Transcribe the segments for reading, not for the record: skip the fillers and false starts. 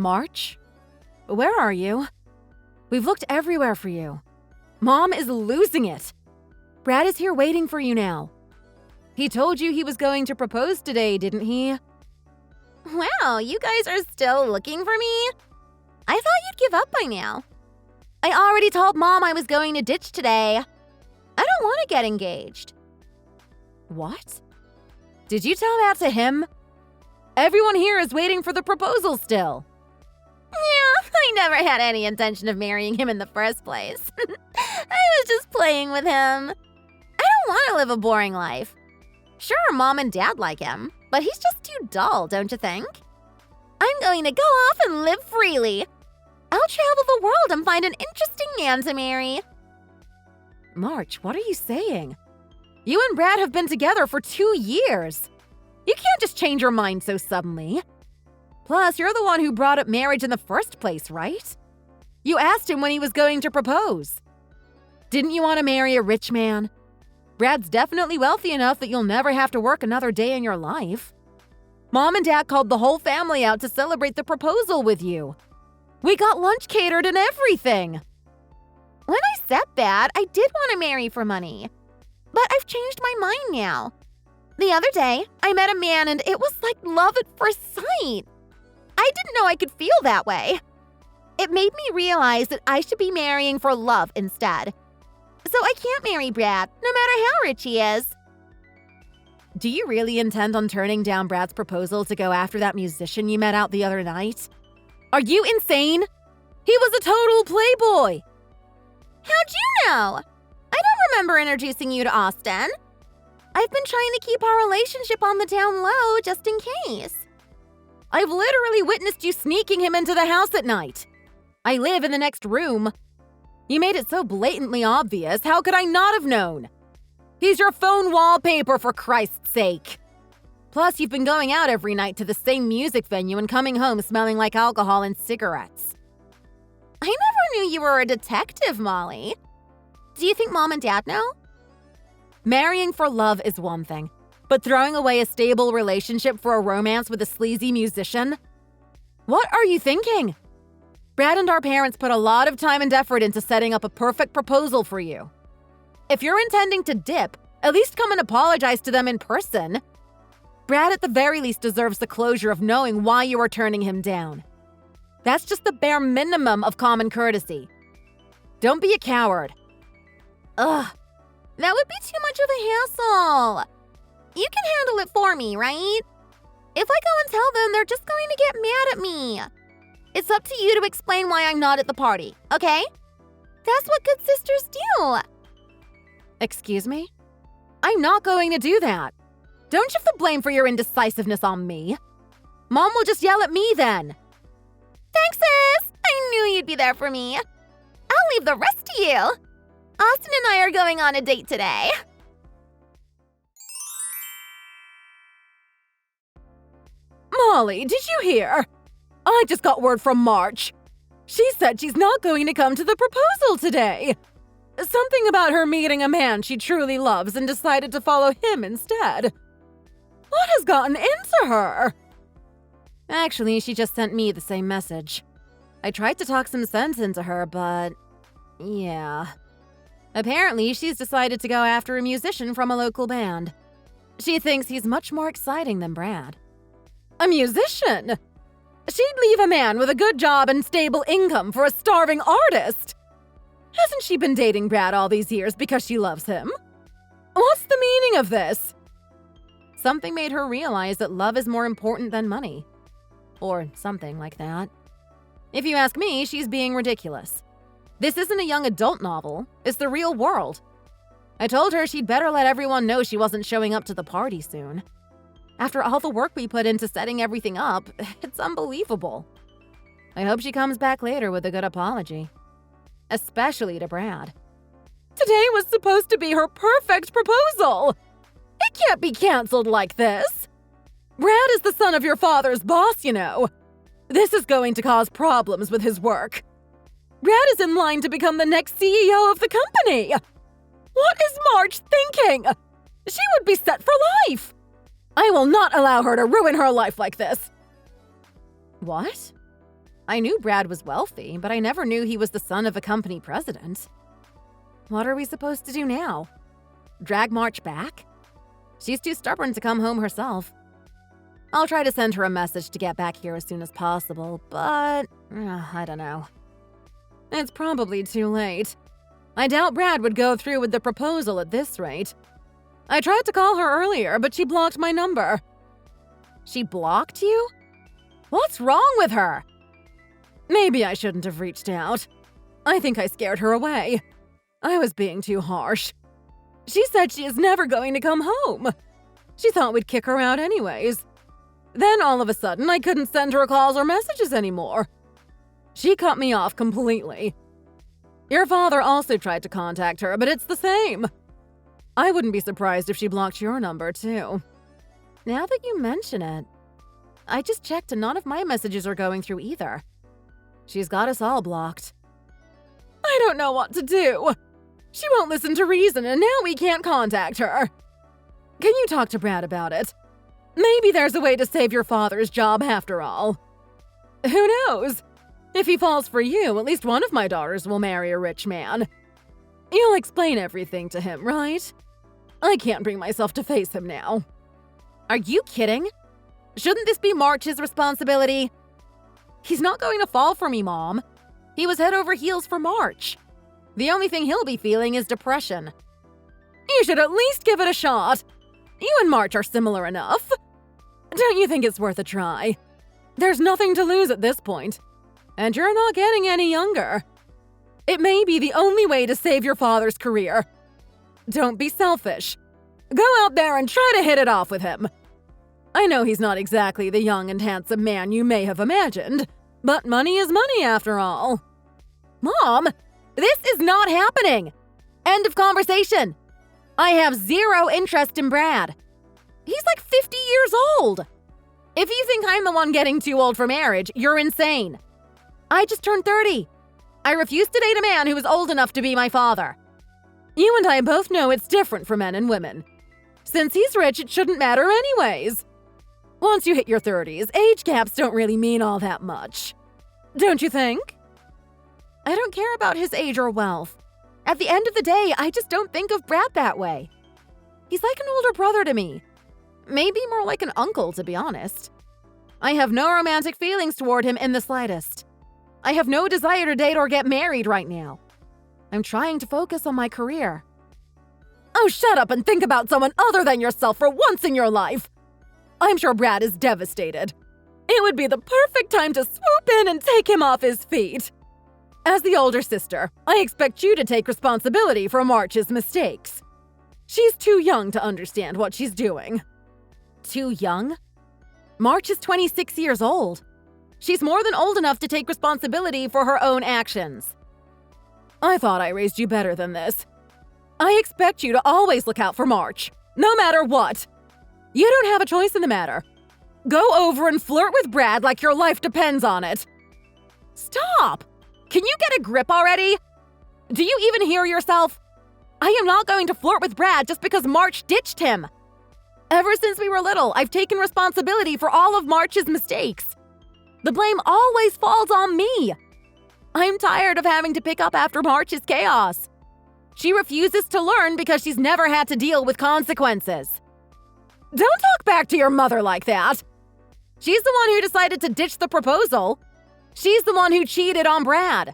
March? Where are you? We've looked everywhere for you. Mom is losing it. Brad is here waiting for you now. He told you he was going to propose today, didn't he? Wow, you guys are still looking for me? I thought you'd give up by now. I already told Mom I was going to ditch today. I don't want to get engaged. What? Did you tell that to him? Everyone here is waiting for the proposal still. Yeah, I never had any intention of marrying him in the first place. I was just playing with him. I don't want to live a boring life. Sure, Mom and Dad like him, but he's just too dull, don't you think? I'm going to go off and live freely. I'll travel the world and find an interesting man to marry. March, what are you saying? You and Brad have been together for 2 years. You can't just change your mind so suddenly. Plus, you're the one who brought up marriage in the first place, right? You asked him when he was going to propose. Didn't you want to marry a rich man? Brad's definitely wealthy enough that you'll never have to work another day in your life. Mom and Dad called the whole family out to celebrate the proposal with you. We got lunch catered and everything. When I said that, I did want to marry for money. But I've changed my mind now. The other day, I met a man and it was like love at first sight. I didn't know I could feel that way. It made me realize that I should be marrying for love instead. So I can't marry Brad, no matter how rich he is. Do you really intend on turning down Brad's proposal to go after that musician you met out the other night? Are you insane? He was a total playboy. How'd you know? I don't remember introducing you to Austin. I've been trying to keep our relationship on the down low just in case. I've literally witnessed you sneaking him into the house at night. I live in the next room. You made it so blatantly obvious, how could I not have known? He's your phone wallpaper, for Christ's sake. Plus, you've been going out every night to the same music venue and coming home smelling like alcohol and cigarettes. I never knew you were a detective, Molly. Do you think Mom and Dad know? Marrying for love is one thing, but throwing away a stable relationship for a romance with a sleazy musician? What are you thinking? Brad and our parents put a lot of time and effort into setting up a perfect proposal for you. If you're intending to dip, at least come and apologize to them in person. Brad at the very least deserves the closure of knowing why you are turning him down. That's just the bare minimum of common courtesy. Don't be a coward. Ugh, that would be too much of a hassle. You can handle it for me, right? If I go and tell them, they're just going to get mad at me. It's up to you to explain why I'm not at the party, okay? That's what good sisters do. Excuse me? I'm not going to do that. Don't shift the blame for your indecisiveness on me. Mom will just yell at me then. Thanks, sis. I knew you'd be there for me. I'll leave the rest to you. Austin and I are going on a date today. Molly, did you hear? I just got word from March. She said she's not going to come to the proposal today. Something about her meeting a man she truly loves and decided to follow him instead. What has gotten into her? Actually, she just sent me the same message. I tried to talk some sense into her, but yeah. Apparently, she's decided to go after a musician from a local band. She thinks he's much more exciting than Brad. A musician? She'd leave a man with a good job and stable income for a starving artist. Hasn't she been dating Brad all these years because she loves him? What's the meaning of this? Something made her realize that love is more important than money. Or something like that. If you ask me, she's being ridiculous. This isn't a young adult novel. It's the real world. I told her she'd better let everyone know she wasn't showing up to the party soon. After all the work we put into setting everything up, it's unbelievable. I hope she comes back later with a good apology. Especially to Brad. Today was supposed to be her perfect proposal! It can't be canceled like this! Brad is the son of your father's boss, you know. This is going to cause problems with his work. Brad is in line to become the next CEO of the company! What is March thinking? She would be set for life! I will not allow her to ruin her life like this! What? I knew Brad was wealthy, but I never knew he was the son of a company president. What are we supposed to do now? Drag March back? She's too stubborn to come home herself. I'll try to send her a message to get back here as soon as possible, but I don't know. It's probably too late. I doubt Brad would go through with the proposal at this rate. I tried to call her earlier, but she blocked my number. She blocked you? What's wrong with her? Maybe I shouldn't have reached out. I think I scared her away. I was being too harsh. She said she is never going to come home. She thought we'd kick her out anyways. Then all of a sudden, I couldn't send her calls or messages anymore. She cut me off completely. Your father also tried to contact her, but it's the same. I wouldn't be surprised if she blocked your number, too. Now that you mention it, I just checked and none of my messages are going through either. She's got us all blocked. I don't know what to do. She won't listen to reason and now we can't contact her. Can you talk to Brad about it? Maybe there's a way to save your father's job after all. Who knows? If he falls for you, at least one of my daughters will marry a rich man. You'll explain everything to him, right? I can't bring myself to face him now. Are you kidding? Shouldn't this be March's responsibility? He's not going to fall for me, Mom. He was head over heels for March. The only thing he'll be feeling is depression. You should at least give it a shot. You and March are similar enough. Don't you think it's worth a try? There's nothing to lose at this point. And you're not getting any younger. It may be the only way to save your father's career. Don't be selfish. Go out there and try to hit it off with him. I know he's not exactly the young and handsome man you may have imagined, but money is money after all. Mom, this is not happening. End of conversation. I have zero interest in Brad. He's like 50 years old. If you think I'm the one getting too old for marriage, you're insane. I just turned 30. I refuse to date a man who is old enough to be my father. You and I both know it's different for men and women. Since he's rich, it shouldn't matter anyways. Once you hit your 30s, age gaps don't really mean all that much. Don't you think? I don't care about his age or wealth. At the end of the day, I just don't think of Brad that way. He's like an older brother to me. Maybe more like an uncle, to be honest. I have no romantic feelings toward him in the slightest. I have no desire to date or get married right now. I'm trying to focus on my career. Oh, shut up and think about someone other than yourself for once in your life. I'm sure Brad is devastated. It would be the perfect time to swoop in and take him off his feet. As the older sister, I expect you to take responsibility for March's mistakes. She's too young to understand what she's doing. Too young? March is 26 years old. She's more than old enough to take responsibility for her own actions. I thought I raised you better than this. I expect you to always look out for March, no matter what. You don't have a choice in the matter. Go over and flirt with Brad like your life depends on it. Stop! Can you get a grip already? Do you even hear yourself? I am not going to flirt with Brad just because March ditched him. Ever since we were little, I've taken responsibility for all of March's mistakes. The blame always falls on me. I'm tired of having to pick up after March's chaos. She refuses to learn because she's never had to deal with consequences. Don't talk back to your mother like that. She's the one who decided to ditch the proposal. She's the one who cheated on Brad.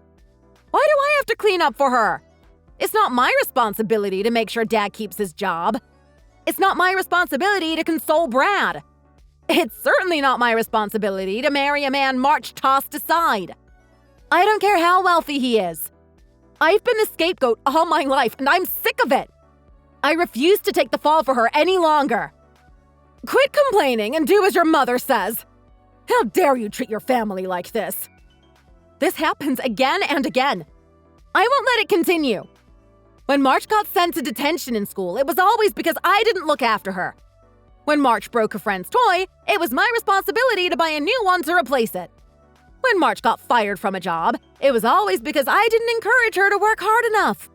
Why do I have to clean up for her? It's not my responsibility to make sure Dad keeps his job. It's not my responsibility to console Brad. It's certainly not my responsibility to marry a man March tossed aside. I don't care how wealthy he is. I've been the scapegoat all my life, and I'm sick of it. I refuse to take the fall for her any longer. Quit complaining and do as your mother says. How dare you treat your family like this? This happens again and again. I won't let it continue. When March got sent to detention in school, it was always because I didn't look after her. When March broke a friend's toy, it was my responsibility to buy a new one to replace it. When March got fired from a job, it was always because I didn't encourage her to work hard enough.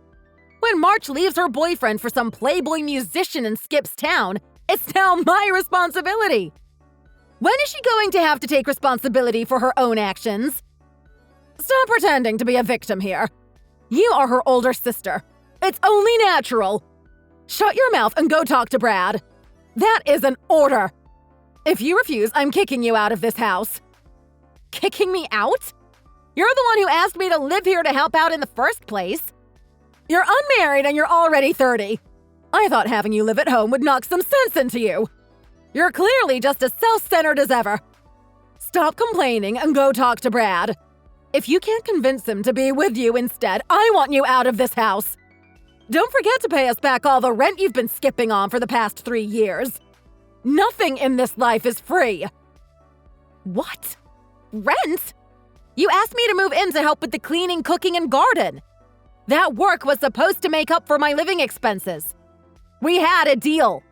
When March leaves her boyfriend for some playboy musician and skips town, it's now my responsibility. When is she going to have to take responsibility for her own actions? Stop pretending to be a victim here. You are her older sister. It's only natural. Shut your mouth and go talk to Brad. That is an order. If you refuse, I'm kicking you out of this house. Kicking me out? You're the one who asked me to live here to help out in the first place. You're unmarried and you're already 30. I thought having you live at home would knock some sense into you. You're clearly just as self-centered as ever. Stop complaining and go talk to Brad. If you can't convince him to be with you instead, I want you out of this house. Don't forget to pay us back all the rent you've been skipping on for the past 3 years. Nothing in this life is free. What? Rent? You asked me to move in to help with the cleaning, cooking, and garden. That work was supposed to make up for my living expenses. We had a deal.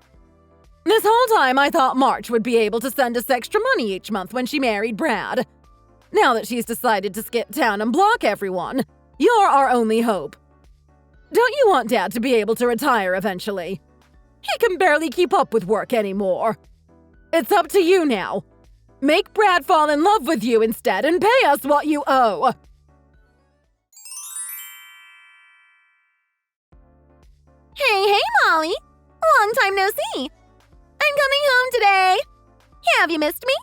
This whole time, I thought March would be able to send us extra money each month when she married Brad. Now that she's decided to skip town and block everyone, you're our only hope. Don't you want Dad to be able to retire eventually? He can barely keep up with work anymore. It's up to you now. Make Brad fall in love with you instead and pay us what you owe. Hey, Molly. Long time no see. I'm coming home today. Have you missed me?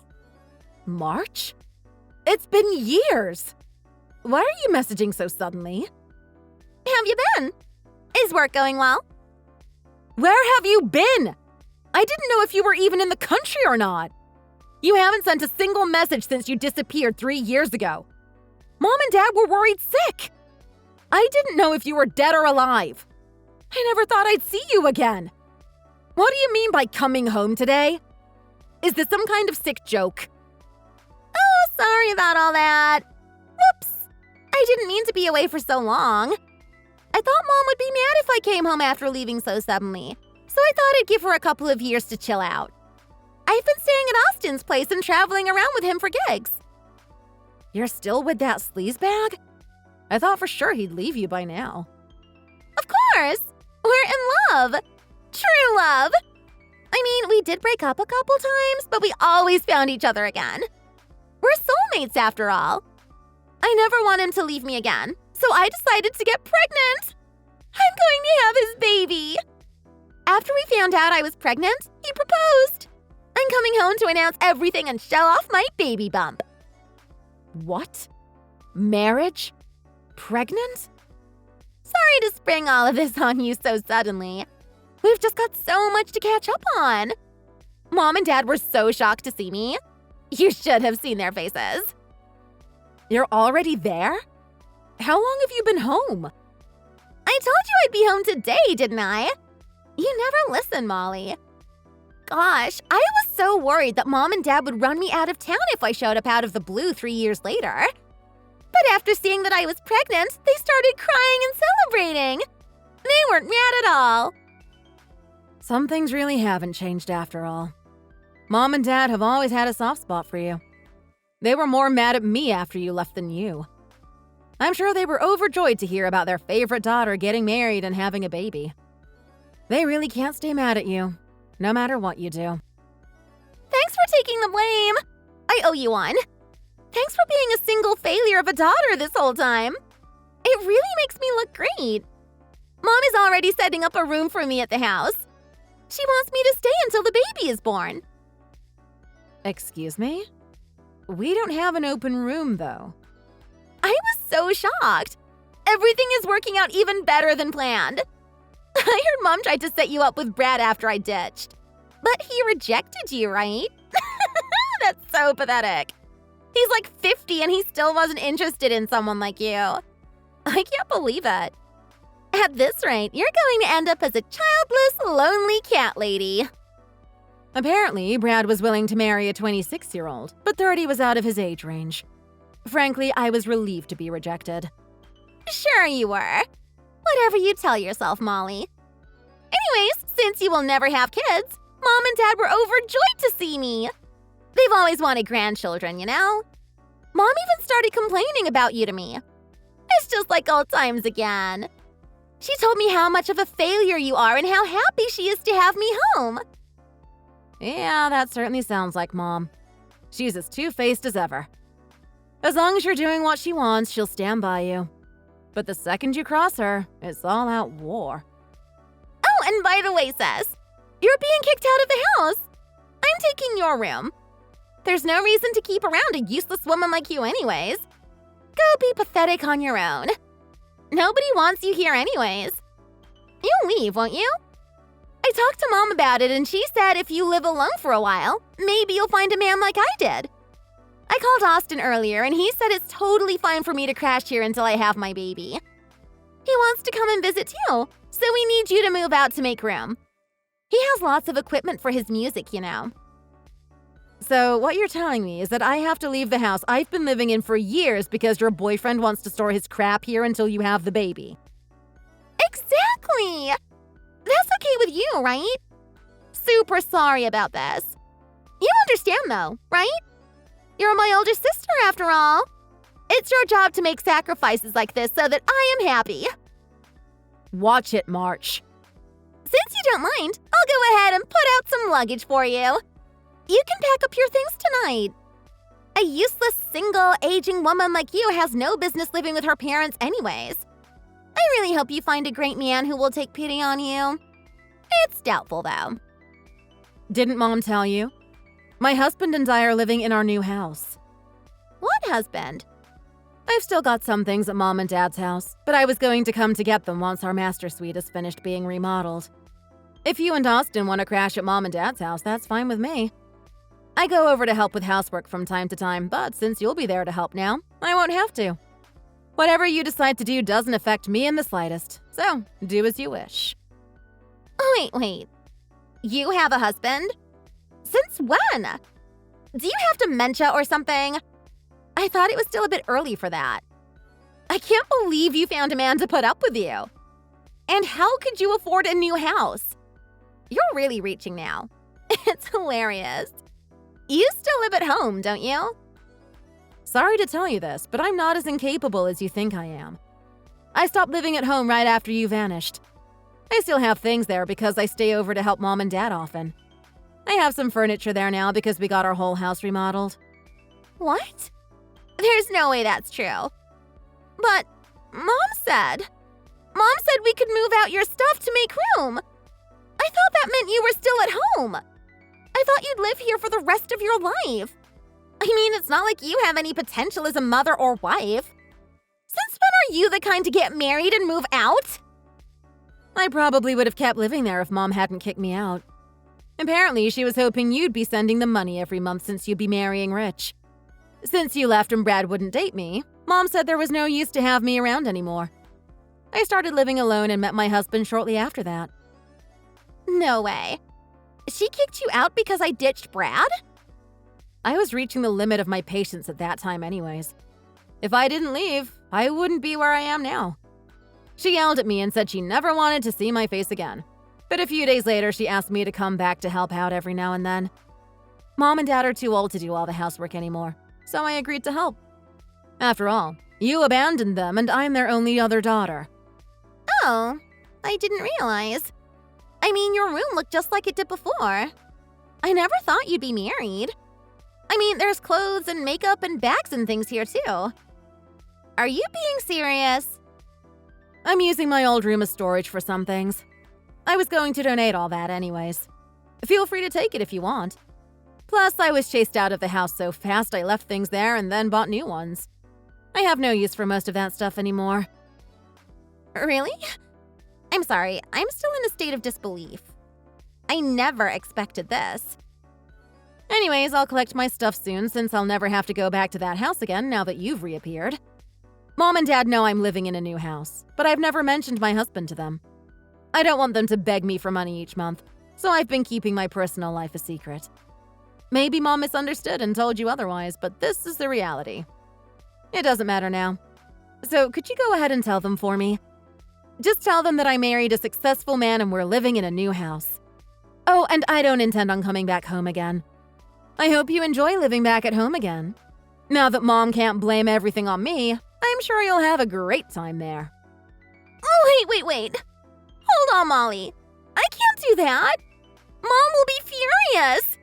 March? It's been years. Why are you messaging so suddenly? Have you been? Is work going well? Where have you been? I didn't know if you were even in the country or not. You haven't sent a single message since you disappeared 3 years ago. Mom and Dad were worried sick. I didn't know if you were dead or alive. I never thought I'd see you again. What do you mean by coming home today? Is this some kind of sick joke? Oh, sorry about all that. Whoops. I didn't mean to be away for so long. I thought Mom would be mad if I came home after leaving so suddenly, so I thought I'd give her a couple of years to chill out. I've been staying at Austin's place and traveling around with him for gigs. You're still with that sleazebag? I thought for sure he'd leave you by now. Of course! We're in love! True love! I mean, we did break up a couple times, but we always found each other again. We're soulmates after all. I never want him to leave me again, so I decided to get pregnant. I'm going to have his baby. After we found out I was pregnant, he proposed. I'm coming home to announce everything and show off my baby bump. What? Marriage? Pregnant? Sorry to spring all of this on you so suddenly. We've just got so much to catch up on. Mom and Dad were so shocked to see me. You should have seen their faces. You're already there? How long have you been home? I told you I'd be home today, didn't I? You never listen, Molly. Gosh, I was so worried that Mom and Dad would run me out of town if I showed up out of the blue 3 years later. But after seeing that I was pregnant, they started crying and celebrating. They weren't mad at all. Some things really haven't changed after all. Mom and Dad have always had a soft spot for you. They were more mad at me after you left than you. I'm sure they were overjoyed to hear about their favorite daughter getting married and having a baby. They really can't stay mad at you, no matter what you do. Thanks for taking the blame. I owe you one. Thanks for being a single failure of a daughter this whole time. It really makes me look great. Mom is already setting up a room for me at the house. She wants me to stay until the baby is born. Excuse me? We don't have an open room, though. I was so shocked. Everything is working out even better than planned. I heard Mom tried to set you up with Brad after I ditched. But he rejected you, right? That's so pathetic. He's like 50 and he still wasn't interested in someone like you. I can't believe it. At this rate, you're going to end up as a childless, lonely cat lady. Apparently, Brad was willing to marry a 26-year-old, but 30 was out of his age range. Frankly, I was relieved to be rejected. Sure you were. Whatever you tell yourself, Molly. Anyways, since you will never have kids, Mom and Dad were overjoyed to see me. They've always wanted grandchildren, you know? Mom even started complaining about you to me. It's just like old times again. She told me how much of a failure you are and how happy she is to have me home. Yeah, that certainly sounds like Mom. She's as two-faced as ever. As long as you're doing what she wants, she'll stand by you. But the second you cross her, it's all out war. Oh, and by the way, sis, you're being kicked out of the house. I'm taking your room. There's no reason to keep around a useless woman like you anyways. Go be pathetic on your own. Nobody wants you here anyways. You'll leave, won't you? I talked to Mom about it and she said if you live alone for a while, maybe you'll find a man like I did. I called Austin earlier and he said it's totally fine for me to crash here until I have my baby. He wants to come and visit too, so we need you to move out to make room. He has lots of equipment for his music, you know. So what you're telling me is that I have to leave the house I've been living in for years because your boyfriend wants to store his crap here until you have the baby. Exactly! That's okay with you, right? Super sorry about this. You understand though, right? You're my older sister after all. It's your job to make sacrifices like this so that I am happy. Watch it, March. Since you don't mind, I'll go ahead and put out some luggage for you. You can pack up your things tonight. A useless, single, aging woman like you has no business living with her parents anyways. I really hope you find a great man who will take pity on you. It's doubtful, though. Didn't Mom tell you? My husband and I are living in our new house. What husband? I've still got some things at Mom and Dad's house, but I was going to come to get them once our master suite is finished being remodeled. If you and Austin want to crash at Mom and Dad's house, that's fine with me. I go over to help with housework from time to time, but since you'll be there to help now, I won't have to. Whatever you decide to do doesn't affect me in the slightest, so do as you wish. Wait. You have a husband? Since when? Do you have dementia or something? I thought it was still a bit early for that. I can't believe you found a man to put up with you. And how could you afford a new house? You're really reaching now. It's hilarious. You still live at home, don't you? Sorry to tell you this, but I'm not as incapable as you think I am. I stopped living at home right after you vanished. I still have things there because I stay over to help Mom and Dad often. I have some furniture there now because we got our whole house remodeled. What? There's no way that's true. But Mom said we could move out your stuff to make room. I thought that meant you were still at home. I thought you'd live here for the rest of your life. I mean, it's not like you have any potential as a mother or wife. Since when are you the kind to get married and move out? I probably would have kept living there if Mom hadn't kicked me out. Apparently, she was hoping you'd be sending them money every month since you'd be marrying rich. Since you left and Brad wouldn't date me, Mom said there was no use to have me around anymore. I started living alone and met my husband shortly after that. No way. She kicked you out because I ditched Brad? I was reaching the limit of my patience at that time anyways. If I didn't leave, I wouldn't be where I am now. She yelled at me and said she never wanted to see my face again. But a few days later, she asked me to come back to help out every now and then. Mom and Dad are too old to do all the housework anymore, so I agreed to help. After all, you abandoned them and I'm their only other daughter. Oh, I didn't realize. I mean, your room looked just like it did before. I never thought you'd be married. I mean, there's clothes and makeup and bags and things here too. Are you being serious? I'm using my old room as storage for some things. I was going to donate all that anyways. Feel free to take it if you want. Plus, I was chased out of the house so fast I left things there and then bought new ones. I have no use for most of that stuff anymore. Really? I'm sorry, I'm still in a state of disbelief. I never expected this. Anyways, I'll collect my stuff soon since I'll never have to go back to that house again now that you've reappeared. Mom and Dad know I'm living in a new house, but I've never mentioned my husband to them. I don't want them to beg me for money each month, so I've been keeping my personal life a secret. Maybe Mom misunderstood and told you otherwise, but this is the reality. It doesn't matter now. So could you go ahead and tell them for me? Just tell them that I married a successful man and we're living in a new house. Oh, and I don't intend on coming back home again. I hope you enjoy living back at home again. Now that Mom can't blame everything on me, I'm sure you'll have a great time there. Oh, wait. Hold on, Molly. I can't do that. Mom will be furious.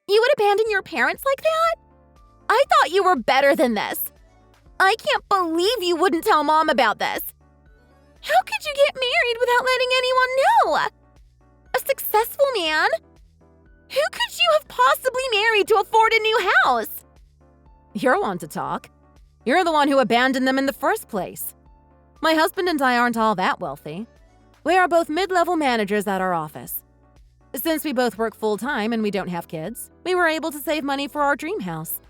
You would abandon your parents like that? I thought you were better than this. I can't believe you wouldn't tell Mom about this. How could you get married without letting anyone know? A successful man? Who could you have possibly married to afford a new house? You're one to talk. You're the one who abandoned them in the first place. My husband and I aren't all that wealthy. We are both mid-level managers at our office. Since we both work full-time and we don't have kids, we were able to save money for our dream house.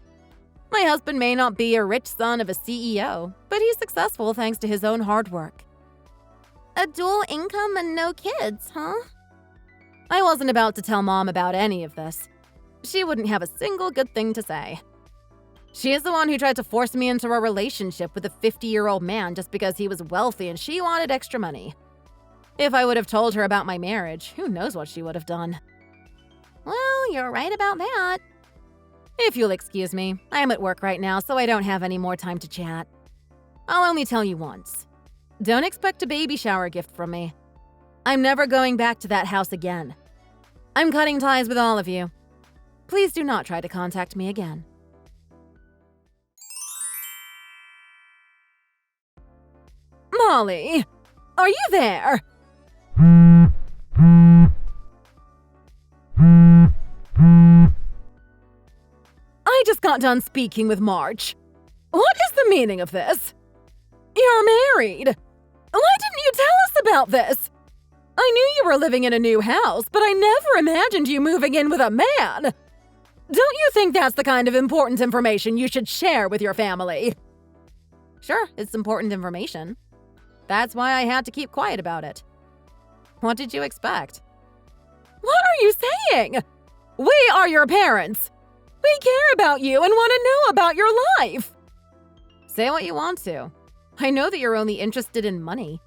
My husband may not be a rich son of a CEO, but he's successful thanks to his own hard work. A dual income and no kids, huh? I wasn't about to tell Mom about any of this. She wouldn't have a single good thing to say. She is the one who tried to force me into a relationship with a 50-year-old man just because he was wealthy and she wanted extra money. If I would have told her about my marriage, who knows what she would have done. Well, you're right about that. If you'll excuse me, I am at work right now, so I don't have any more time to chat. I'll only tell you once. Don't expect a baby shower gift from me. I'm never going back to that house again. I'm cutting ties with all of you. Please do not try to contact me again. Molly, are you there? I just got done speaking with March. What is the meaning of this? You're married. Why didn't you tell us about this? I knew you were living in a new house, but I never imagined you moving in with a man. Don't you think that's the kind of important information you should share with your family? Sure, it's important information. That's why I had to keep quiet about it. What did you expect? What are you saying? We are your parents. We care about you and want to know about your life. Say what you want to. I know that you're only interested in money.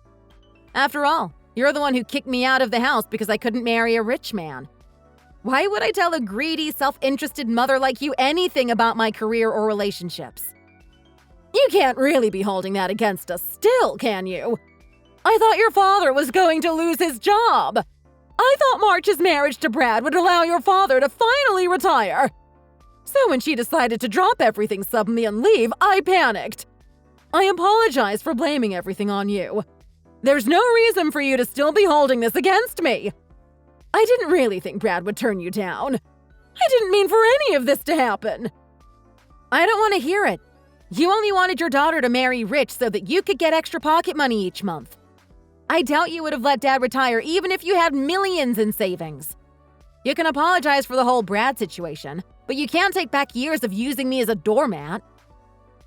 After all, you're the one who kicked me out of the house because I couldn't marry a rich man. Why would I tell a greedy, self-interested mother like you anything about my career or relationships? You can't really be holding that against us still, can you? I thought your father was going to lose his job. I thought March's marriage to Brad would allow your father to finally retire. So when she decided to drop everything suddenly and leave, I panicked. I apologize for blaming everything on you. There's no reason for you to still be holding this against me. I didn't really think Brad would turn you down. I didn't mean for any of this to happen. I don't want to hear it. You only wanted your daughter to marry rich so that you could get extra pocket money each month. I doubt you would have let Dad retire even if you had millions in savings. You can apologize for the whole Brad situation, but you can't take back years of using me as a doormat.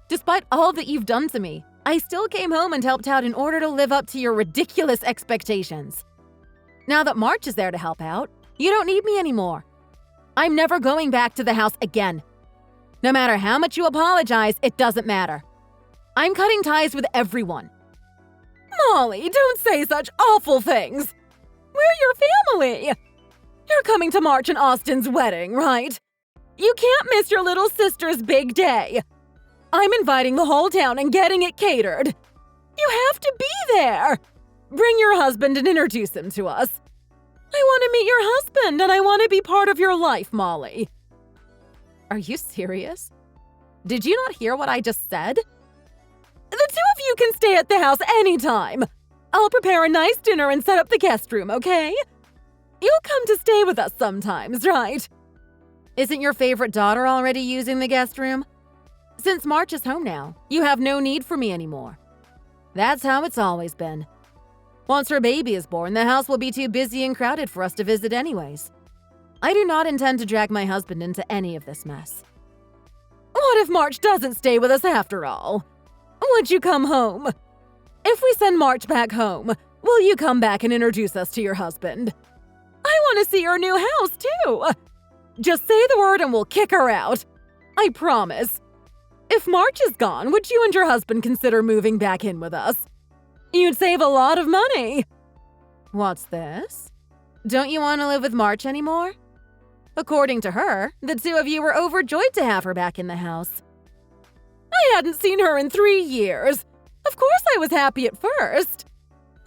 Despite all that you've done to me, I still came home and helped out in order to live up to your ridiculous expectations. Now that March is there to help out, you don't need me anymore. I'm never going back to the house again. No matter how much you apologize, it doesn't matter. I'm cutting ties with everyone. Molly, don't say such awful things. We're your family. You're coming to March and Austin's wedding, right? You can't miss your little sister's big day. I'm inviting the whole town and getting it catered. You have to be there. Bring your husband and introduce him to us. I want to meet your husband and I want to be part of your life, Molly. Are you serious? Did you not hear what I just said? The two of you can stay at the house anytime. I'll prepare a nice dinner and set up the guest room, okay? You'll come to stay with us sometimes, right? Isn't your favorite daughter already using the guest room? Since March is home now, you have no need for me anymore. That's how it's always been. Once her baby is born, the house will be too busy and crowded for us to visit anyways. I do not intend to drag my husband into any of this mess. What if March doesn't stay with us after all? Would you come home? If we send March back home, will you come back and introduce us to your husband? I want to see your new house, too. Just say the word and we'll kick her out. I promise. If March is gone, would you and your husband consider moving back in with us? You'd save a lot of money. What's this? Don't you want to live with March anymore? According to her, the two of you were overjoyed to have her back in the house. I hadn't seen her in 3 years. Of course I was happy at first.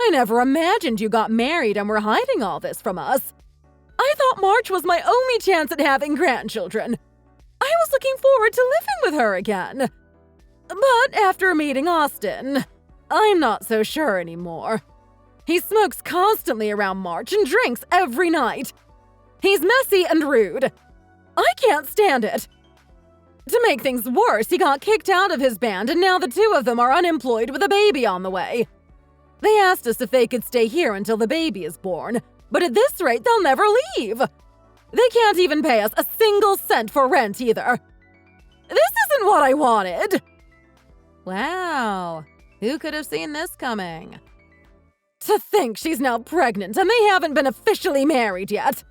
I never imagined you got married and were hiding all this from us. I thought March was my only chance at having grandchildren. I was looking forward to living with her again. But after meeting Austin, I'm not so sure anymore. He smokes constantly around March and drinks every night. He's messy and rude. I can't stand it. To make things worse, he got kicked out of his band and now the two of them are unemployed with a baby on the way. They asked us if they could stay here until the baby is born, but at this rate, they'll never leave. They can't even pay us a single cent for rent either. This isn't what I wanted. Wow, who could have seen this coming? To think she's now pregnant and they haven't been officially married yet.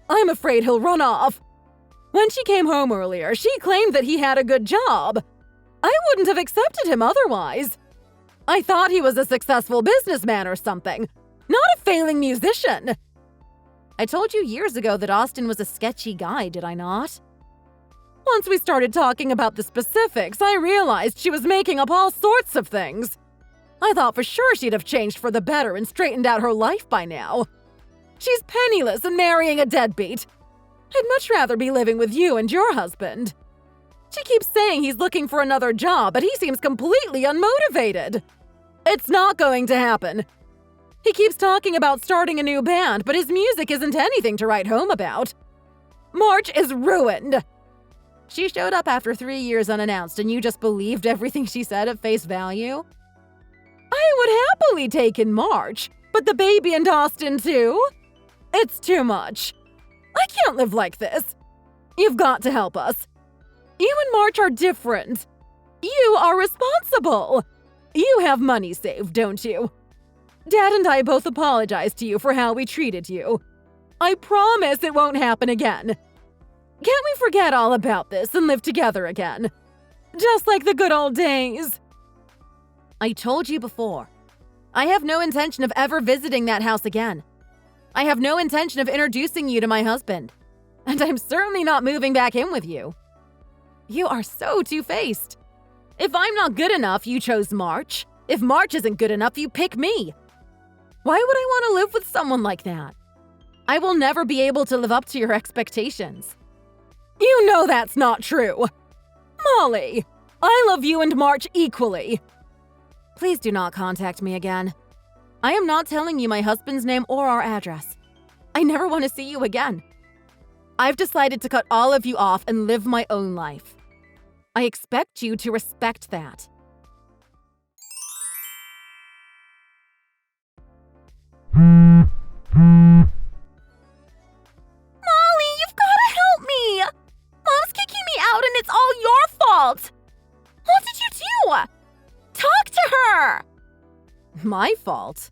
I'm afraid he'll run off. When she came home earlier, she claimed that he had a good job. I wouldn't have accepted him otherwise. I thought he was a successful businessman or something, not a failing musician. I told you years ago that Austin was a sketchy guy, did I not? Once we started talking about the specifics, I realized she was making up all sorts of things. I thought for sure she'd have changed for the better and straightened out her life by now. She's penniless and marrying a deadbeat. I'd much rather be living with you and your husband. She keeps saying he's looking for another job, but he seems completely unmotivated. It's not going to happen. He keeps talking about starting a new band, but his music isn't anything to write home about. March is ruined. She showed up after 3 years unannounced, and you just believed everything she said at face value? I would happily take in March, but the baby and Austin too? It's too much. I can't live like this. You've got to help us. You and March are different. You are responsible. You have money saved, don't you? Dad and I both apologize to you for how we treated you. I promise it won't happen again. Can't we forget all about this and live together again? Just like the good old days. I told you before. I have no intention of ever visiting that house again. I have no intention of introducing you to my husband. And I'm certainly not moving back in with you. You are so two-faced. If I'm not good enough, you chose March. If March isn't good enough, you pick me. Why would I want to live with someone like that? I will never be able to live up to your expectations. You know that's not true. Molly, I love you and March equally. Please do not contact me again. I am not telling you my husband's name or our address. I never want to see you again. I've decided to cut all of you off and live my own life. I expect you to respect that. Molly, you've got to help me! Mom's kicking me out and it's all your fault! What did you do? Talk to her! My fault?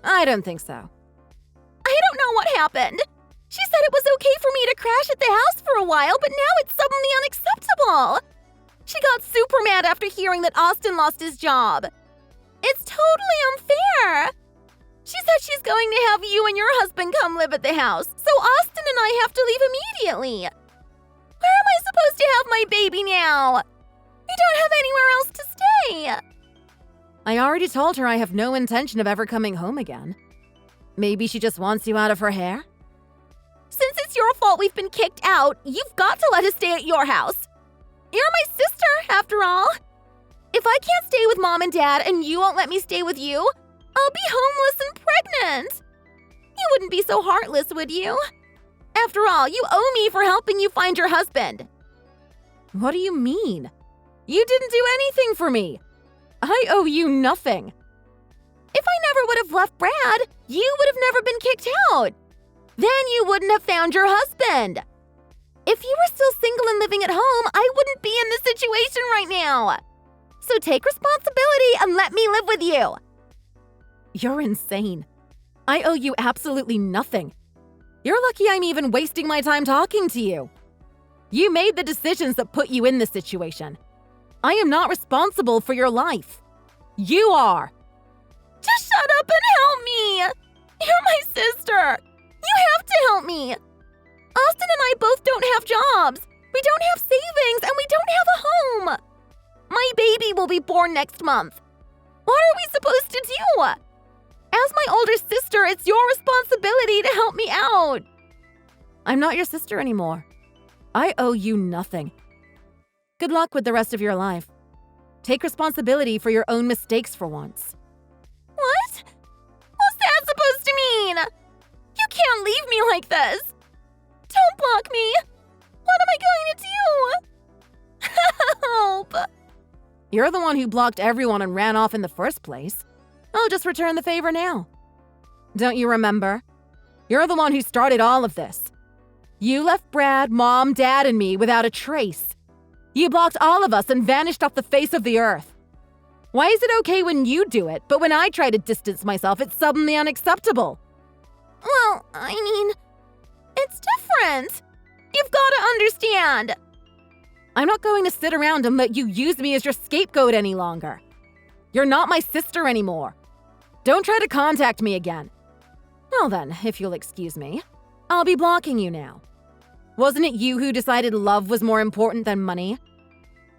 I don't think so. I don't know what happened. She said it was okay for me to crash at the house for a while, but now it's suddenly unacceptable. She got super mad after hearing that Austin lost his job. It's totally unfair. She said she's going to have you and your husband come live at the house, so Austin and I have to leave immediately. Where am I supposed to have my baby now? We don't have anywhere else to stay. I already told her I have no intention of ever coming home again. Maybe she just wants you out of her hair? Since it's your fault we've been kicked out, you've got to let us stay at your house. You're my sister, after all. If I can't stay with Mom and Dad and you won't let me stay with you, I'll be homeless and pregnant. You wouldn't be so heartless, would you? After all, you owe me for helping you find your husband. What do you mean? You didn't do anything for me. I owe you nothing. If I never would have left Brad, you would have never been kicked out. Then you wouldn't have found your husband. If you were still single and living at home, I wouldn't be in this situation right now. So take responsibility and let me live with you. You're insane. I owe you absolutely nothing. You're lucky I'm even wasting my time talking to you. You made the decisions that put you in this situation. I am not responsible for your life. You are. Just shut up and help me. You're my sister. You have to help me. Austin and I both don't have jobs. We don't have savings and we don't have a home. My baby will be born next month. What are we supposed to do? As my older sister, it's your responsibility to help me out. I'm not your sister anymore. I owe you nothing. Good luck with the rest of your life. Take responsibility for your own mistakes for once. What? What's that supposed to mean? You can't leave me like this. Don't block me. What am I going to do? Help! You're the one who blocked everyone and ran off in the first place. I'll just return the favor now. Don't you remember? You're the one who started all of this. You left Brad, Mom, Dad, and me without a trace. You blocked all of us and vanished off the face of the earth. Why is it okay when you do it, but when I try to distance myself, it's suddenly unacceptable? Well, I mean, it's different. You've got to understand. I'm not going to sit around and let you use me as your scapegoat any longer. You're not my sister anymore. Don't try to contact me again. Well then, if you'll excuse me, I'll be blocking you now. Wasn't it you who decided love was more important than money?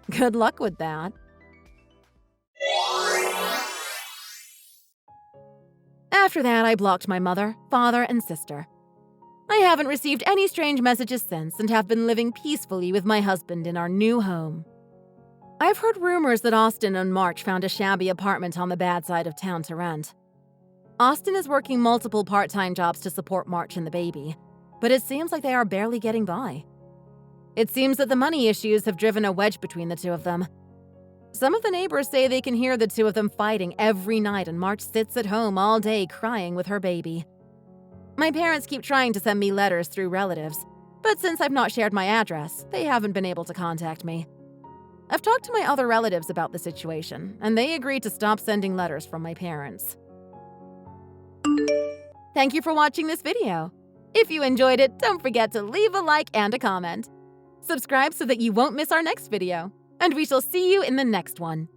Good luck with that. After that, I blocked my mother, father, and sister. I haven't received any strange messages since and have been living peacefully with my husband in our new home. I've heard rumors that Austin and March found a shabby apartment on the bad side of town to rent. Austin is working multiple part-time jobs to support March and the baby, but it seems like they are barely getting by. It seems that the money issues have driven a wedge between the two of them. Some of the neighbors say they can hear the two of them fighting every night, and March sits at home all day crying with her baby. My parents keep trying to send me letters through relatives, but since I've not shared my address, they haven't been able to contact me. I've talked to my other relatives about the situation, and they agreed to stop sending letters from my parents. Thank you for watching this video. If you enjoyed it, don't forget to leave a like and a comment. Subscribe so that you won't miss our next video, and we shall see you in the next one.